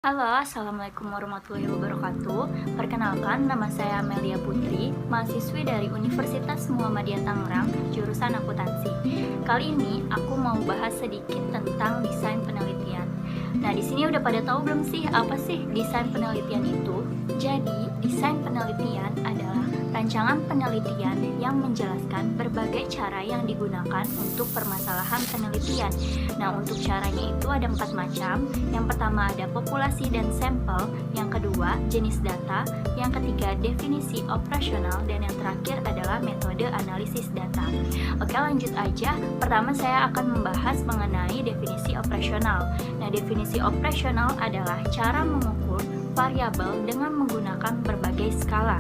Halo, Assalamualaikum warahmatullahi wabarakatuh. Perkenalkan, nama saya Amelia Putri, mahasiswi dari Universitas Muhammadiyah Tangerang, jurusan akuntansi. Kali ini aku mau bahas sedikit tentang desain penelitian. Nah, di sini udah pada tahu belum sih apa sih desain penelitian itu? Jadi, desain penelitian adalah rancangan penelitian yang menjelaskan berbagai cara yang digunakan untuk permasalahan penelitian. Nah, untuk caranya itu ada 4 macam. Yang pertama ada populasi dan sampel, yang kedua jenis data, yang ketiga definisi operasional, dan yang terakhir adalah metode analisis data. Oke, lanjut aja. Pertama saya akan membahas mengenai definisi operasional. Nah, definisi operasional adalah cara mengukur variabel dengan menggunakan berbagai skala.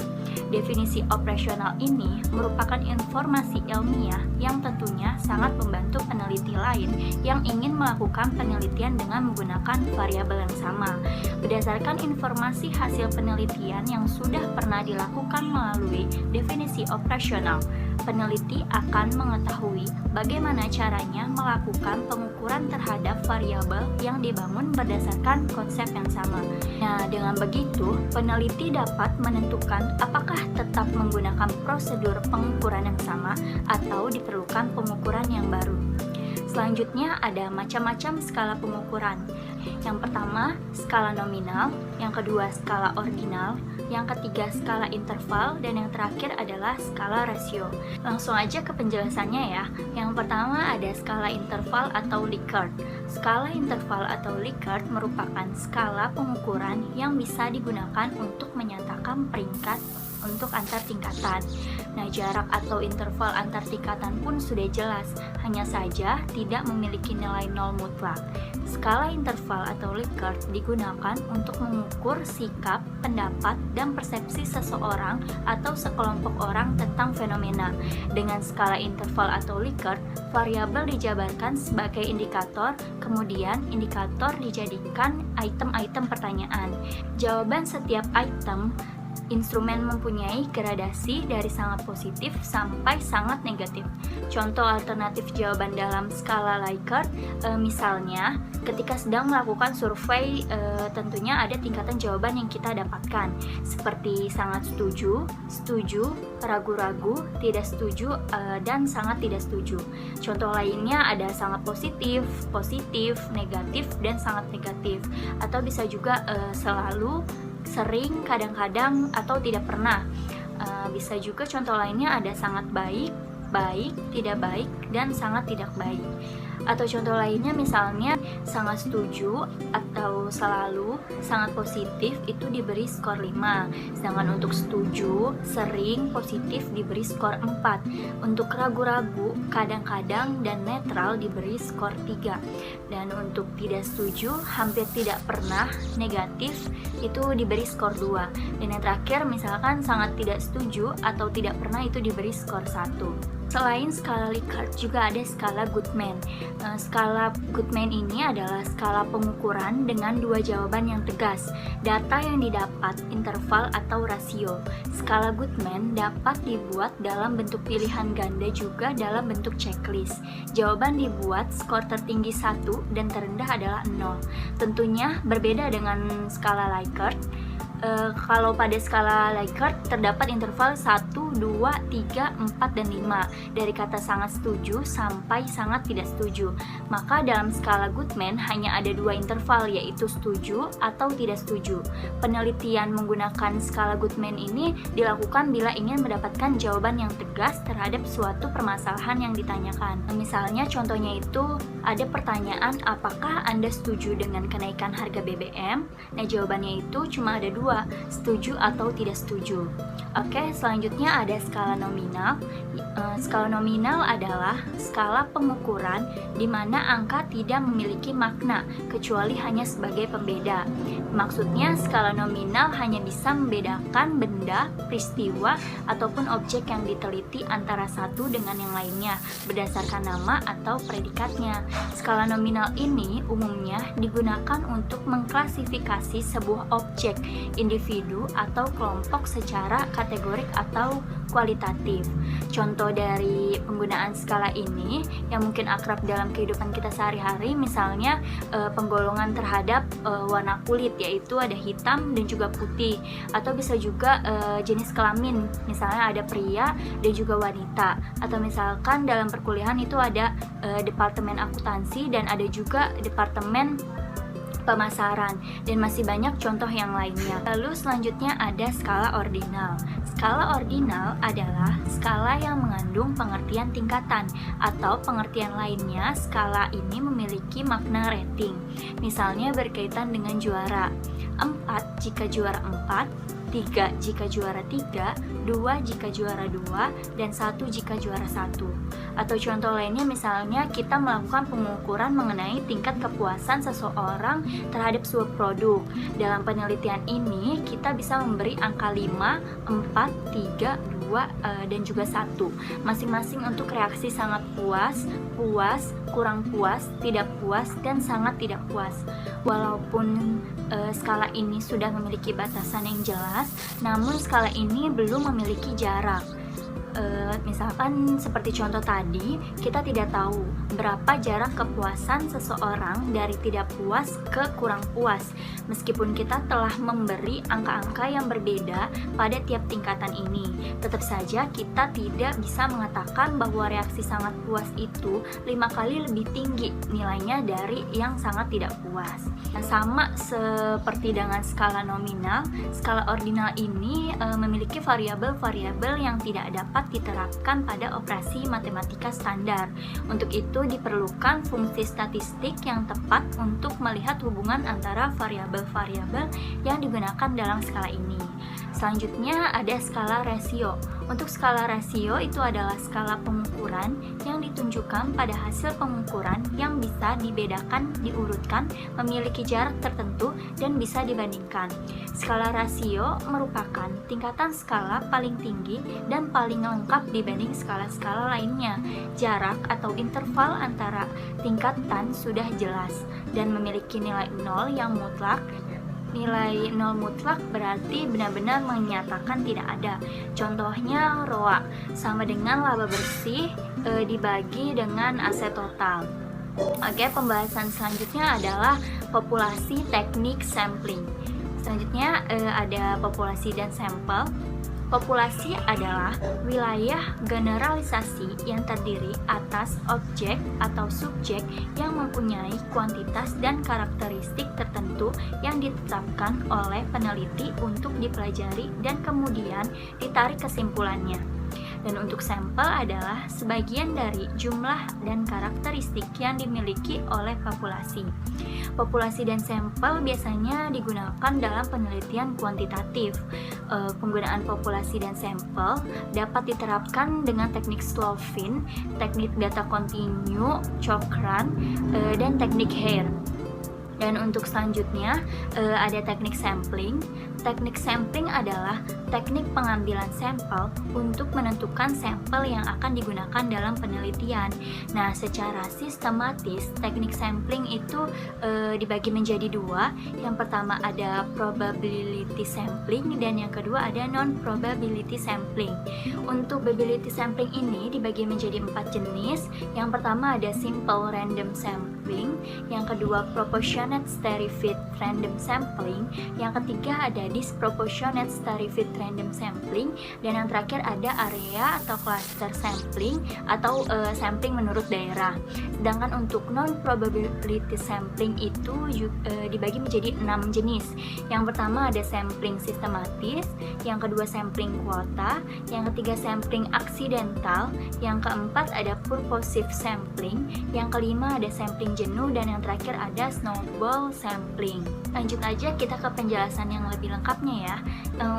Definisi operasional ini merupakan informasi ilmiah yang tentunya sangat membantu peneliti lain yang ingin melakukan penelitian dengan menggunakan variabel yang sama. Berdasarkan informasi hasil penelitian yang sudah pernah dilakukan melalui definisi operasional, peneliti akan mengetahui bagaimana caranya melakukan pengukuran terhadap variabel yang dibangun berdasarkan konsep yang sama. Nah, dengan begitu, peneliti dapat menentukan apakah tetap menggunakan prosedur pengukuran yang sama atau diperlukan pengukuran yang baru. Selanjutnya ada macam-macam skala pengukuran. Yang pertama, skala nominal, yang kedua skala ordinal, yang ketiga skala interval, dan yang terakhir adalah skala rasio. Langsung aja ke penjelasannya ya. Yang pertama ada skala interval atau Likert. Skala interval atau Likert merupakan skala pengukuran yang bisa digunakan untuk menyatakan peringkat untuk antar tingkatan. Nah, jarak atau interval antar tingkatan pun sudah jelas, hanya saja tidak memiliki nilai nol mutlak. Skala interval atau Likert digunakan untuk mengukur sikap, pendapat, dan persepsi seseorang atau sekelompok orang tentang fenomena. Dengan skala interval atau Likert, variabel dijabarkan sebagai indikator, kemudian indikator dijadikan item-item pertanyaan. Jawaban setiap item instrumen mempunyai gradasi dari sangat positif sampai sangat negatif. Contoh alternatif jawaban dalam skala Likert, misalnya ketika sedang melakukan survei, tentunya ada tingkatan jawaban yang kita dapatkan, seperti sangat setuju, setuju, ragu-ragu, tidak setuju, dan sangat tidak setuju. Contoh lainnya ada sangat positif, positif, negatif, dan sangat negatif. Atau bisa juga selalu, sering, kadang-kadang, atau tidak pernah. Bisa juga contoh lainnya ada sangat baik, baik, tidak baik, dan sangat tidak baik. Atau contoh lainnya misalnya sangat setuju atau selalu, sangat positif itu diberi skor 5. Sedangkan untuk setuju, sering, positif diberi skor 4. Untuk ragu-ragu, kadang-kadang, dan netral diberi skor 3. Dan untuk tidak setuju, hampir tidak pernah, negatif itu diberi skor 2. Dan yang terakhir misalkan sangat tidak setuju atau tidak pernah itu diberi skor 1. Selain skala Likert juga ada skala Goodman. Skala Goodman ini adalah skala pengukuran dengan dua jawaban yang tegas, data yang didapat, interval atau rasio. Skala Goodman dapat dibuat dalam bentuk pilihan ganda juga dalam bentuk checklist. Jawaban dibuat skor tertinggi 1 dan terendah adalah 0. Tentunya berbeda dengan skala Likert. Kalau pada skala Likert terdapat interval 1, 2, 3, 4, dan 5 dari kata sangat setuju sampai sangat tidak setuju. Maka dalam skala Goodman hanya ada dua interval, yaitu setuju atau tidak setuju. Penelitian menggunakan skala Goodman ini dilakukan bila ingin mendapatkan jawaban yang tegas terhadap suatu permasalahan yang ditanyakan. Misalnya contohnya itu ada pertanyaan, apakah Anda setuju dengan kenaikan harga BBM? Nah, jawabannya itu cuma ada dua, setuju atau tidak setuju. Oke, selanjutnya ada skala nominal. Skala nominal adalah skala pengukuran di mana angka tidak memiliki makna kecuali hanya sebagai pembeda. Maksudnya skala nominal hanya bisa membedakan benda, peristiwa, ataupun objek yang diteliti antara satu dengan yang lainnya berdasarkan nama atau predikatnya. Skala nominal ini umumnya digunakan untuk mengklasifikasi sebuah objek individu atau kelompok secara kategorik atau kualitatif. Contoh dari penggunaan skala ini yang mungkin akrab dalam kehidupan kita sehari-hari, misalnya penggolongan terhadap warna kulit, yaitu ada hitam dan juga putih, atau bisa juga jenis kelamin, misalnya ada pria dan juga wanita, atau misalkan dalam perkuliahan itu ada departemen akuntansi dan ada juga departemen pemasaran, dan masih banyak contoh yang lainnya. Lalu selanjutnya ada skala ordinal. Skala ordinal adalah skala yang mengandung pengertian tingkatan, atau pengertian lainnya skala ini memiliki makna rating. Misalnya berkaitan dengan juara. 4 jika juara 4, 3 jika juara 3, 2 jika juara 2, dan 1 jika juara 1. Atau contoh lainnya misalnya kita melakukan pengukuran mengenai tingkat kepuasan seseorang terhadap sebuah produk. Dalam penelitian ini kita bisa memberi angka 5, 4, 3, 2, dan juga 1 masing-masing untuk reaksi sangat puas, puas, kurang puas, tidak puas, dan sangat tidak puas. Walaupun skala ini sudah memiliki batasan yang jelas, namun skala ini belum memiliki jarak. Misalkan seperti contoh tadi, kita tidak tahu berapa jarak kepuasan seseorang dari tidak puas ke kurang puas, meskipun kita telah memberi angka-angka yang berbeda pada tiap tingkatan ini. Tetap saja kita tidak bisa mengatakan bahwa reaksi sangat puas itu 5 kali lebih tinggi nilainya dari yang sangat tidak puas. Nah, sama seperti dengan skala nominal, skala ordinal ini memiliki variabel-variabel yang tidak dapat diterapkan pada operasi matematika standar. Untuk itu diperlukan fungsi statistik yang tepat untuk melihat hubungan antara variabel-variabel yang digunakan dalam skala ini. Selanjutnya ada skala rasio. Untuk skala rasio itu adalah skala pengukuran yang ditunjukkan pada hasil pengukuran yang bisa dibedakan, diurutkan, memiliki jarak tertentu, dan bisa dibandingkan. Skala rasio merupakan tingkatan skala paling tinggi dan paling lengkap dibanding skala-skala lainnya. Jarak atau interval antara tingkatan sudah jelas dan memiliki nilai 0 yang mutlak. Nilai 0 mutlak berarti benar-benar menyatakan tidak ada. Contohnya ROA sama dengan laba bersih dibagi dengan aset total. Oke, pembahasan selanjutnya adalah populasi teknik sampling. Selanjutnya ada populasi dan sampel. Populasi adalah wilayah generalisasi yang terdiri atas objek atau subjek yang mempunyai kuantitas dan karakteristik tertentu yang ditetapkan oleh peneliti untuk dipelajari dan kemudian ditarik kesimpulannya. Dan untuk sampel adalah sebagian dari jumlah dan karakteristik yang dimiliki oleh populasi. Populasi dan sampel biasanya digunakan dalam penelitian kuantitatif. Penggunaan populasi dan sampel dapat diterapkan dengan teknik Slovin, teknik data kontinu, Cochrane, dan teknik Hare. Dan untuk selanjutnya ada teknik sampling. Teknik sampling adalah teknik pengambilan sampel untuk menentukan sampel yang akan digunakan dalam penelitian. Nah, secara sistematis teknik sampling itu dibagi menjadi dua. Yang pertama ada probability sampling dan yang kedua ada non-probability sampling. Untuk probability sampling ini dibagi menjadi 4 jenis. Yang pertama ada simple random sampling, yang kedua proportionate stratified random sampling, yang ketiga ada disproportionate stratified random sampling, dan yang terakhir ada area atau cluster sampling atau sampling menurut daerah. Sedangkan untuk non-probability sampling itu dibagi menjadi 6 jenis. Yang pertama ada sampling sistematis, yang kedua sampling kuota, yang ketiga sampling aksidental, yang keempat ada purposive sampling, yang kelima ada sampling jenuh, dan yang terakhir ada snowball sampling. Lanjut aja kita ke penjelasan yang lebih lengkapnya ya.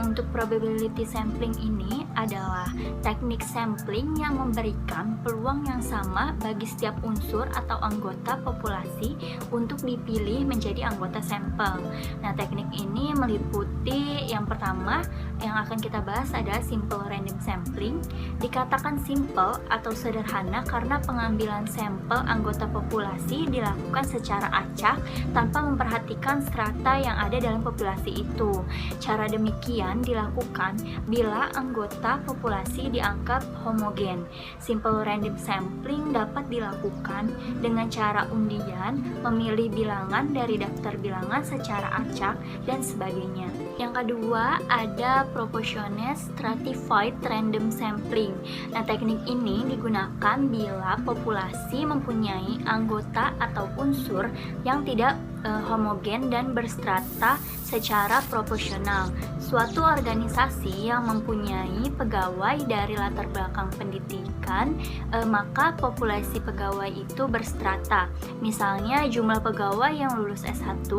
Untuk probability sampling ini adalah teknik sampling yang memberikan peluang yang sama bagi setiap unsur atau anggota populasi untuk dipilih menjadi anggota sampel. Nah, teknik ini meliputi yang pertama yang akan kita bahas adalah simple random sampling. Dikatakan simple atau sederhana karena pengambilan sampel anggota populasi dilakukan secara acak tanpa memperhatikan strata yang ada dalam populasi itu. Cara demikian dilakukan bila anggota populasi dianggap homogen. Simple random sampling dapat dilakukan dengan cara undian, memilih bilangan dari daftar bilangan secara acak, dan sebagainya. Yang kedua, ada proportionate stratified random sampling. Nah, teknik ini digunakan bila populasi mempunyai anggota atau unsur yang tidak homogen dan berstrata secara proporsional. Suatu organisasi yang mempunyai pegawai dari latar belakang pendidikan, maka populasi pegawai itu berstrata. Misalnya jumlah pegawai yang lulus S1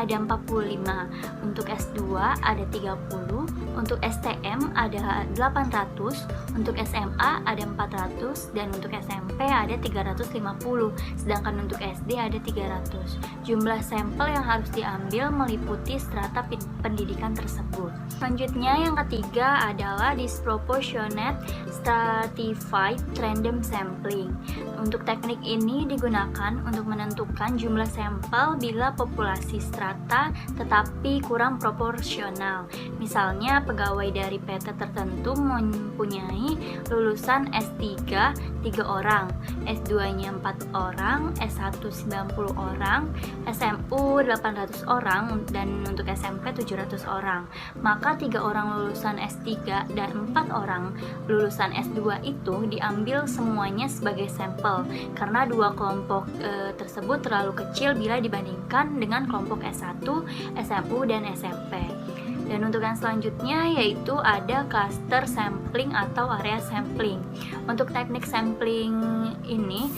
ada 45, untuk S2 ada 30, untuk STM ada 800, untuk SMA ada 400, dan untuk SMP ada 350, sedangkan untuk SD ada 300. Jumlah sampel yang harus diambil meliputi strata pendidikan tersebut. Selanjutnya yang ketiga adalah disproportionate stratified random sampling. Untuk teknik ini digunakan untuk menentukan jumlah sampel bila populasi strata tetapi kurang proporsional. Misalnya pegawai dari PT tertentu mempunyai lulusan S3 3 orang, S2-nya 4 orang, S1 90 orang, SMU 800 orang, dan untuk SMP 700 orang. Maka 3 orang lulusan S3 dan 4 orang lulusan S2 itu diambil semuanya sebagai sampel karena dua kelompok tersebut terlalu kecil bila dibandingkan dengan kelompok S1, SMU, dan SMP. Dan untuk yang selanjutnya yaitu ada cluster sampling atau area sampling. Untuk teknik sampling ini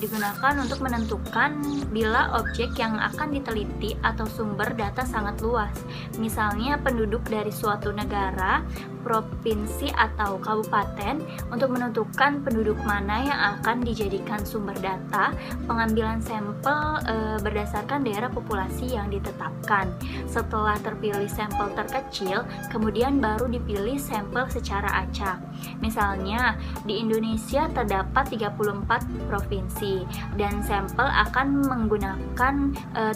digunakan untuk menentukan bila objek yang akan diteliti atau sumber data sangat luas. Misalnya penduduk dari suatu negara, provinsi, atau kabupaten. Untuk menentukan penduduk mana yang akan dijadikan sumber data, pengambilan sampel berdasarkan daerah populasi yang ditetapkan. Setelah terpilih sampel terkecil, kemudian baru dipilih sampel secara acak. Misalnya, di Indonesia terdapat 34 provinsi dan sampel akan menggunakan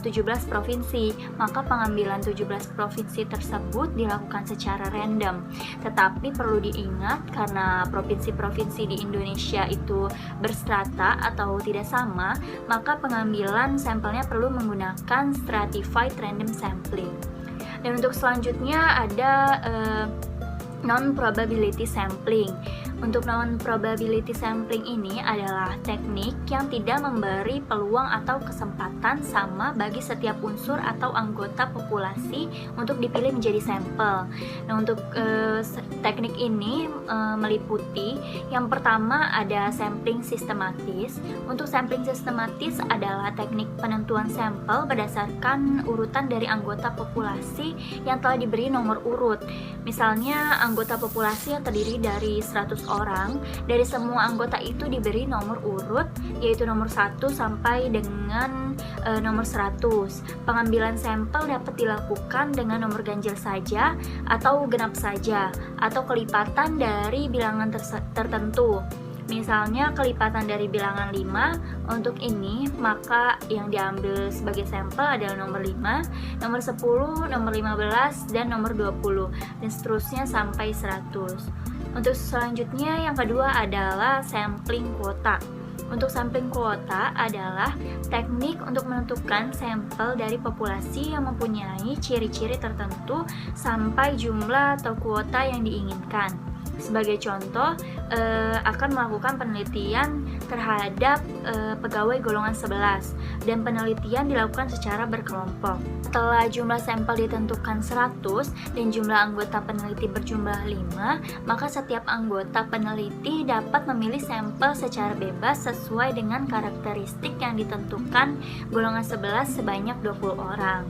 17 provinsi, maka pengambilan 17 provinsi tersebut dilakukan secara random. Tetapi perlu diingat karena provinsi-provinsi di Indonesia itu berstrata atau tidak sama, maka pengambilan sampelnya perlu menggunakan stratified random sampling. Dan untuk selanjutnya ada non-probability sampling. Untuk non-probability sampling ini adalah teknik yang tidak memberi peluang atau kesempatan sama bagi setiap unsur atau anggota populasi untuk dipilih menjadi sampel. Nah, untuk teknik ini meliputi yang pertama ada sampling sistematis. Untuk sampling sistematis adalah teknik penentuan sampel berdasarkan urutan dari anggota populasi yang telah diberi nomor urut. Misalnya anggota populasi yang terdiri dari 100 orang, dari semua anggota itu diberi nomor urut yaitu nomor 1 sampai dengan nomor 100. Pengambilan sampel dapat dilakukan dengan nomor ganjil saja atau genap saja atau kelipatan dari bilangan tertentu. Misalnya kelipatan dari bilangan 5, untuk ini maka yang diambil sebagai sampel adalah nomor 5, nomor 10, nomor 15, dan nomor 20, dan seterusnya sampai 100. Untuk selanjutnya yang kedua adalah sampling kuota. Untuk sampling kuota adalah teknik untuk menentukan sampel dari populasi yang mempunyai ciri-ciri tertentu sampai jumlah atau kuota yang diinginkan. Sebagai contoh, akan melakukan penelitian terhadap pegawai golongan 11 dan penelitian dilakukan secara berkelompok. Setelah jumlah sampel ditentukan 100 dan jumlah anggota peneliti berjumlah 5, maka setiap anggota peneliti dapat memilih sampel secara bebas sesuai dengan karakteristik yang ditentukan golongan 11 sebanyak 20 orang.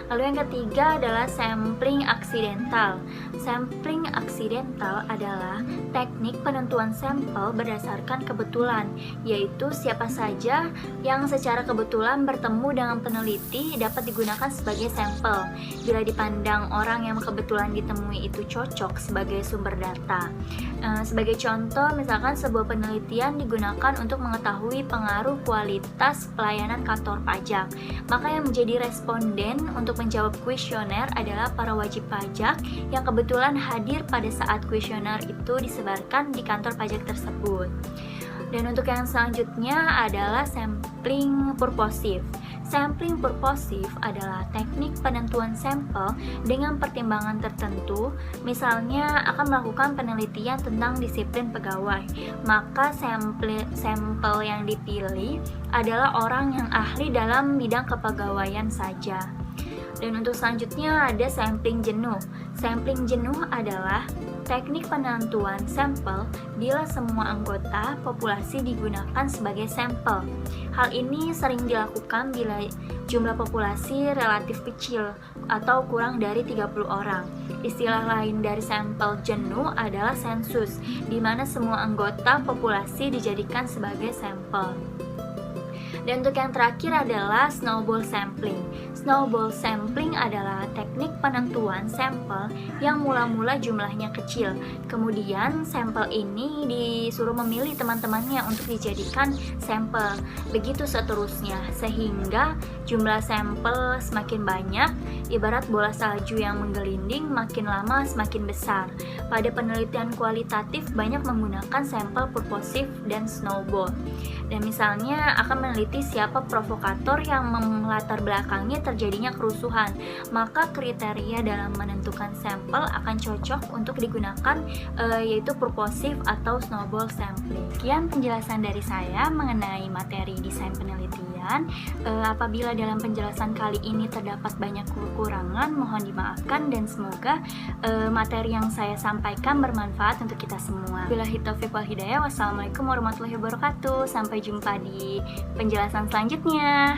Lalu yang ketiga adalah sampling aksidental. Sampling aksidental adalah teknik penentuan sampel berdasarkan kebetulan, yaitu siapa saja yang secara kebetulan bertemu dengan peneliti dapat digunakan sebagai sampel bila dipandang orang yang kebetulan ditemui itu cocok sebagai sumber data. Sebagai contoh, misalkan sebuah penelitian digunakan untuk mengetahui pengaruh kualitas pelayanan kantor pajak, maka yang menjadi responden untuk menjawab kuesioner adalah para wajib pajak yang kebetulan hadir pada saat kuesioner itu disebarkan di kantor pajak tersebut. Dan untuk yang selanjutnya adalah sampling purposive. Sampling purposive adalah teknik penentuan sampel dengan pertimbangan tertentu, misalnya akan melakukan penelitian tentang disiplin pegawai, maka sampel yang dipilih adalah orang yang ahli dalam bidang kepegawaian saja. Dan untuk selanjutnya ada sampling jenuh. Sampling jenuh adalah teknik penentuan sampel bila semua anggota populasi digunakan sebagai sampel. Hal ini sering dilakukan bila jumlah populasi relatif kecil atau kurang dari 30 orang. Istilah lain dari sampel jenuh adalah sensus, di mana semua anggota populasi dijadikan sebagai sampel. Dan untuk yang terakhir adalah snowball sampling. Snowball sampling adalah teknik penentuan sampel yang mula-mula jumlahnya kecil. Kemudian sampel ini disuruh memilih teman-temannya untuk dijadikan sampel. Begitu seterusnya, sehingga jumlah sampel semakin banyak, ibarat bola salju yang menggelinding, makin lama semakin besar. Pada penelitian kualitatif banyak menggunakan sampel purposive dan snowball. Dan misalnya akan meneliti siapa provokator yang melatar belakangnya terjadinya kerusuhan, maka kriteria dalam menentukan sampel akan cocok untuk digunakan yaitu purposive atau snowball sampling. Sekian penjelasan dari saya mengenai materi desain penelitian. Apabila dalam penjelasan kali ini terdapat banyak kekurangan, mohon dimaafkan dan semoga materi yang saya sampaikan bermanfaat untuk kita semua. Billahi taufiq wal hidayah. Wassalamualaikum warahmatullahi wabarakatuh. Sampai jumpa di penjelasan selanjutnya.